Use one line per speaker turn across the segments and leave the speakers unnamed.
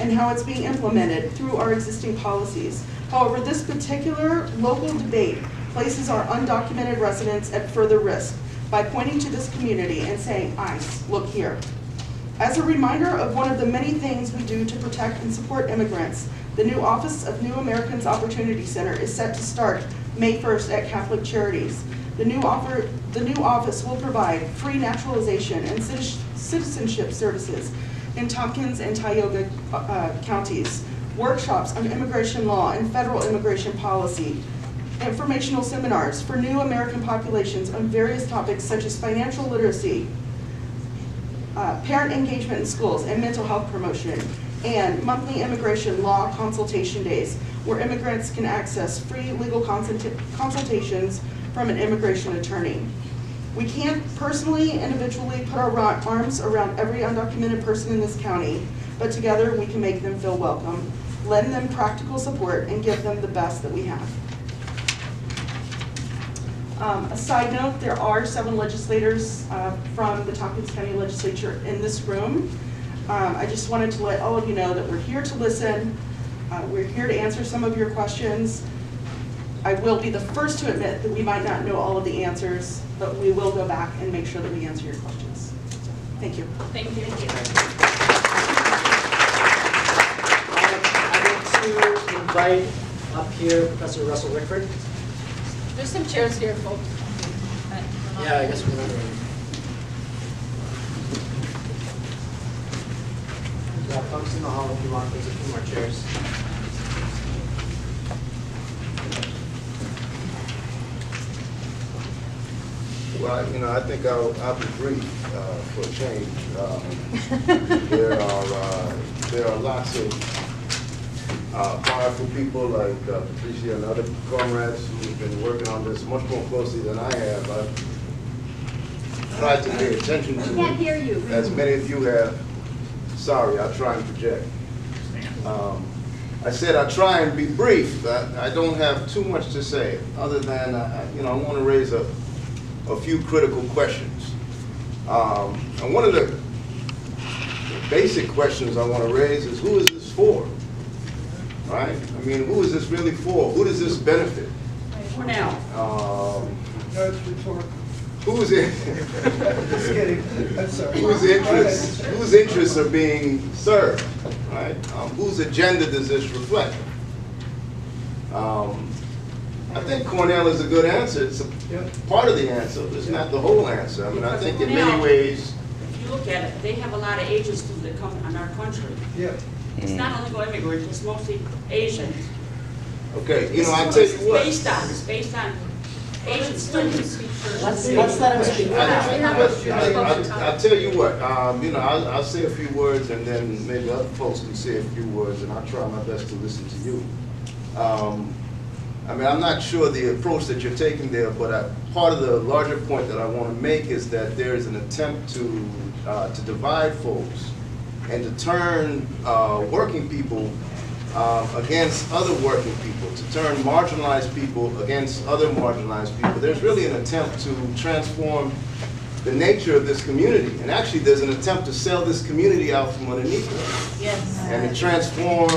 and how it's being implemented through our existing policies. However, this particular local debate places our undocumented residents at further risk by pointing to this community and saying, ICE, look here. As a reminder of one of the many things we do to protect and support immigrants, the new Office of New Americans Opportunity Center is set to start May 1st at Catholic Charities. The new office will provide free naturalization and citizenship services in Tompkins and Tioga counties, workshops on immigration law and federal immigration policy, informational seminars for new American populations on various topics such as financial literacy, parent engagement in schools, and mental health promotion, and monthly immigration law consultation days, where immigrants can access free legal consultations from an immigration attorney. We can't personally, individually put our arms around every undocumented person in this county, but together we can make them feel welcome, lend them practical support, and give them the best that we have. A side note, there are 7 legislators from the Tompkins County Legislature in this room. I just wanted to let all of you know that we're here to listen. We're here to answer some of your questions. I will be the first to admit that we might not know all of the answers, but we will go back and make sure that we answer your questions. So, thank you.
Thank you.
I want to invite up here Professor Russell Rickford.
There's some chairs here, folks.
Yeah, I guess we're not ready. Yeah, folks in the hall if you want, there's a few more chairs.
Well, I think I'll be brief for a change. There are lots of powerful people like Patricia and other comrades who've been working on this much more closely than I have. I've tried to pay attention to
can't hear you.
as many of you have. Sorry, I'll try and project. I said I'll try and be brief. I don't have too much to say other than I want to raise a few critical questions. And one of the basic questions I want to raise is, who is this for? Right? I mean, who is this really for? Who does this benefit?
For now.
No, it's rhetorical.
Who's in?
Just kidding. I'm sorry.
Whose interests are being served? Right? Whose agenda does this reflect? I think Cornell is a good answer. It's a part of the answer, but it's not the whole answer. I mean, I think in many ways.
If you look at it, they have a lot of Asians too that come in our country.
Yeah.
It's not only for immigrants, it's mostly Asians.
Okay, I'll tell you what.
It's based on Asian students.
Let's let him speak.
I'll tell you what, I'll say a few words and then maybe other folks can say a few words, and I'll try my best to listen to you. I mean, I'm not sure the approach that you're taking there, but part of the larger point that I want to make is that there is an attempt to divide folks and to turn working people against other working people, to turn marginalized people against other marginalized people. There's really an attempt to transform the nature of this community. And actually, there's an attempt to sell this community out from underneath it.
Yes.
And to transform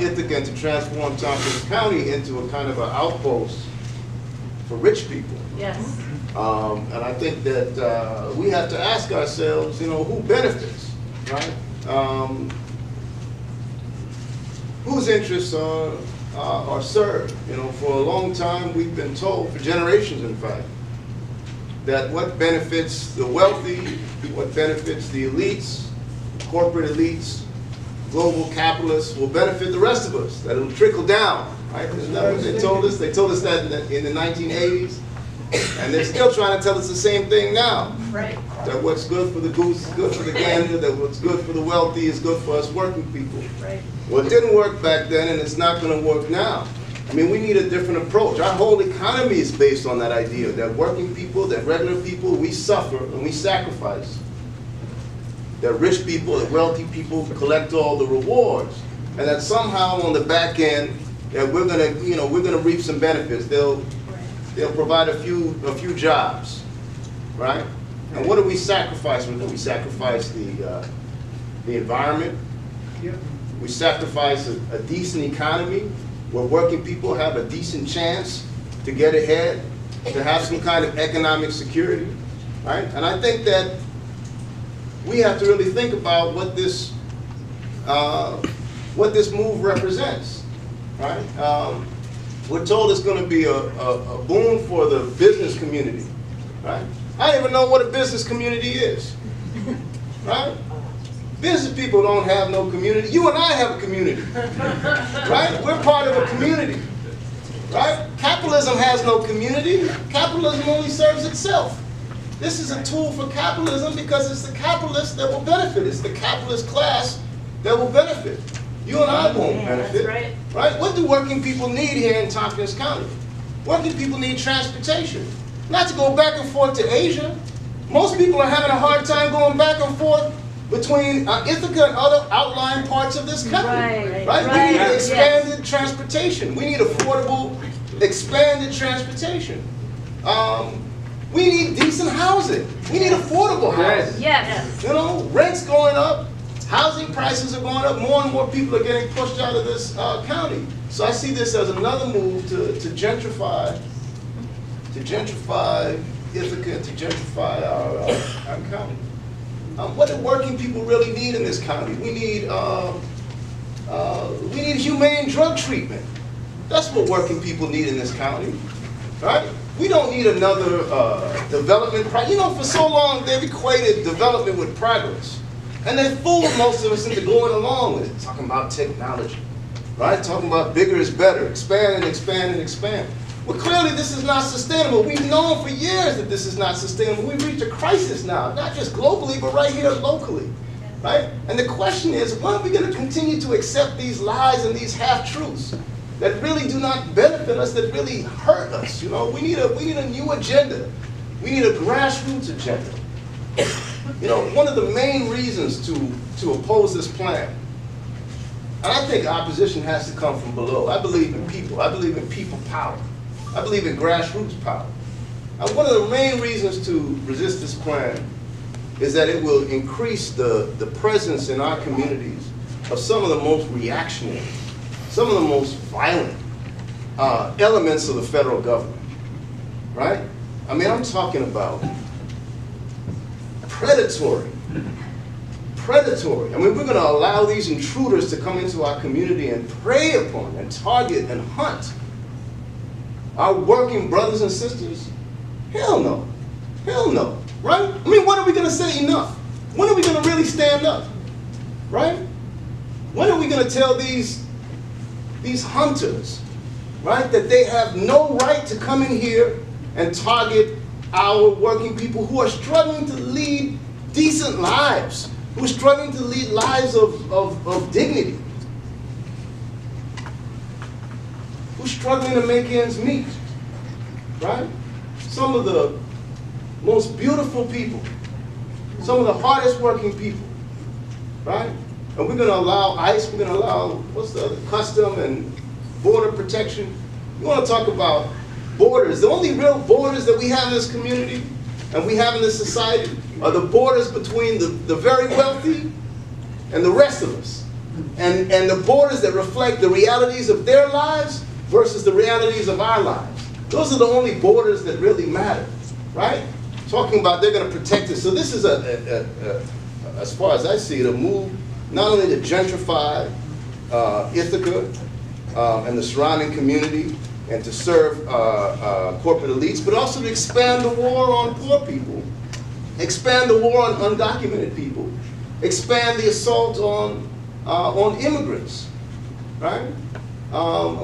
Ithaca and to transform Tompkins County into a kind of an outpost for rich people.
Yes.
And I think that we have to ask ourselves, who benefits, right? Whose interests are served? For a long time we've been told, for generations in fact, that what benefits the wealthy, what benefits the elites, corporate elites, global capitalists will benefit the rest of us, that it'll trickle down, right? Isn't that what they told us? They told us that in the 1980s, and they're still trying to tell us the same thing now.
Right.
That what's good for the goose is good for the gander, that what's good for the wealthy is good for us working people.
Right.
Well, it didn't work back then, and it's not going to work now. I mean, we need a different approach. Our whole economy is based on that idea, that working people, that regular people, we suffer and we sacrifice. That rich people, that wealthy people collect all the rewards, and that somehow on the back end, that we're gonna reap some benefits. They'll provide a few jobs, right? And what do we sacrifice? We sacrifice the environment.
Yep.
We sacrifice a decent economy where working people have a decent chance to get ahead, to have some kind of economic security, right? And I think that we have to really think about what this move represents, right? We're told it's going to be a boon for the business community, right? I don't even know what a business community is, right? Business people don't have no community. You and I have a community, right? We're part of a community, right? Capitalism has no community. Capitalism only serves itself. This is a tool for capitalism because it's the capitalists that will benefit. It's the capitalist class that will benefit. You and I won't benefit,
right.
right? What do working people need here in Tompkins County? Working people need transportation. Not to go back and forth to Asia. Most people are having a hard time going back and forth between Ithaca and other outlying parts of this country. Right? We need expanded transportation. We need affordable, expanded transportation. We need decent housing. We need affordable housing.
Yes.
You know, rent's going up, housing prices are going up, more and more people are getting pushed out of this county. So I see this as another move to gentrify Ithaca, to gentrify our county. What do working people really need in this county? We need humane drug treatment. That's what working people need in this county, right? We don't need another development project. You know, for so long they've equated development with progress. And they fooled most of us into going along with it, talking about technology, right? Talking about bigger is better, expand and expand and expand. Well, clearly this is not sustainable. We've known for years that this is not sustainable. We've reached a crisis now, not just globally, but right here locally, right? And the question is, when are we going to continue to accept these lies and these half-truths that really do not benefit us, that really hurt us? You know, we need a new agenda. We need a grassroots agenda. You know, one of the main reasons to oppose this plan, and I think opposition has to come from below. I believe in people. I believe in people power. I believe in grassroots power. And one of the main reasons to resist this plan is that it will increase the presence in our communities of some of the most reactionary, some of the most violent elements of the federal government, right? I mean, I'm talking about predatory. I mean, we're going to allow these intruders to come into our community and prey upon and target and hunt our working brothers and sisters? Hell no. Hell no. Right? I mean, when are we going to say enough? When are we going to really stand up? Right? When are we going to tell these hunters, right, that they have no right to come in here and target our working people who are struggling to lead decent lives, who are struggling to lead lives of dignity, who's struggling to make ends meet, right? Some of the most beautiful people, some of the hardest working people, right? And we're going to allow ICE, we're going to allow, what's the other, Custom and Border Protection. We want to talk about borders. The only real borders that we have in this community and we have in this society are the borders between the very wealthy and the rest of us. And the borders that reflect the realities of their lives versus the realities of our lives. Those are the only borders that really matter, right? Talking about they're going to protect us. So this is, as far as I see it, a move not only to gentrify Ithaca and the surrounding community and to serve corporate elites, but also to expand the war on poor people, expand the war on undocumented people, expand the assault on immigrants, right?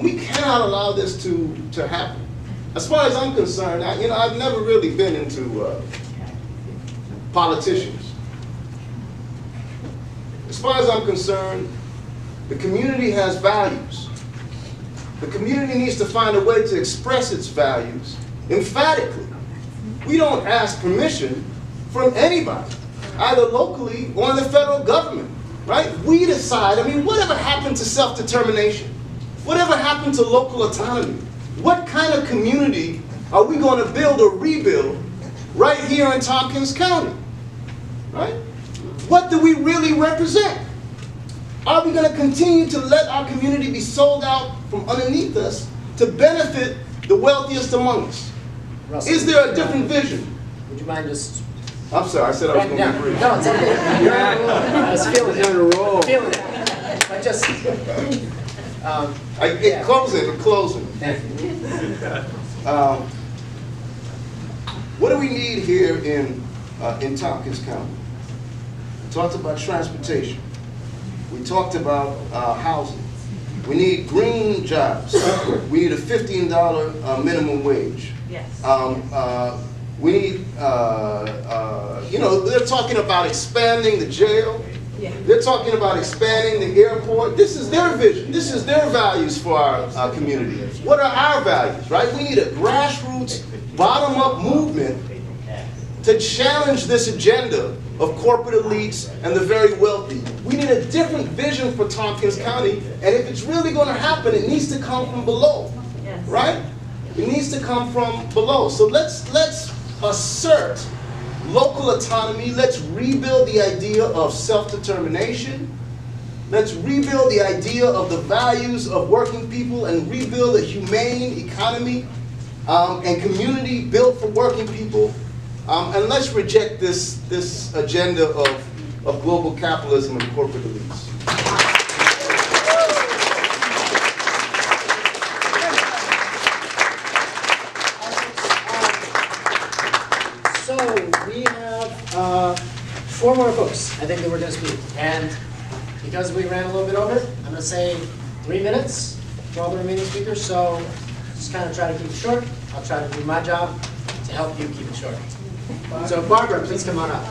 We cannot allow this to happen. As far as I'm concerned, I've never really been into politicians. As far as I'm concerned, the community has values. The community needs to find a way to express its values emphatically. We don't ask permission from anybody, either locally or in the federal government, right? We decide. I mean, whatever happened to self-determination? Whatever happened to local autonomy? What kind of community are we going to build or rebuild right here in Tompkins County, right? What do we really represent? Are we going to continue to let our community be sold out from underneath us to benefit the wealthiest among us?
Russell,
Is there a different vision?
Would you mind just
I'm sorry, I said I was
writing
going to
down?
be brief.
No, it's okay. You're on a roll. I was feeling it.
On a roll.
Feeling it. But just, yeah.
Closing.
Thank you.
What do we need here in Tompkins County? We talked about transportation. We talked about housing. We need green jobs. We need a $15 minimum wage.
Yes.
We need, you know, they're talking about expanding the jail.
Yeah.
They're talking about expanding the airport. This is their vision. This is their values for our community. What are our values, right? We need a grassroots, bottom-up movement to challenge this agenda of corporate elites and the very wealthy. We need a different vision for Tompkins County, and if it's really going to happen, it needs to come from below,
Yes.
right? It needs to come from below. So let's assert local autonomy. Let's rebuild the idea of self-determination. Let's rebuild the idea of the values of working people and rebuild a humane economy and community built for working people. And let's reject this agenda of global capitalism and corporate elites.
So we have 4 more folks, I think, that we're going to speak. And because we ran a little bit over, I'm going to say 3 minutes for all the remaining speakers. So just kind of try to keep it short. I'll try to do my job to help you keep it short. So Barbara, please come on up.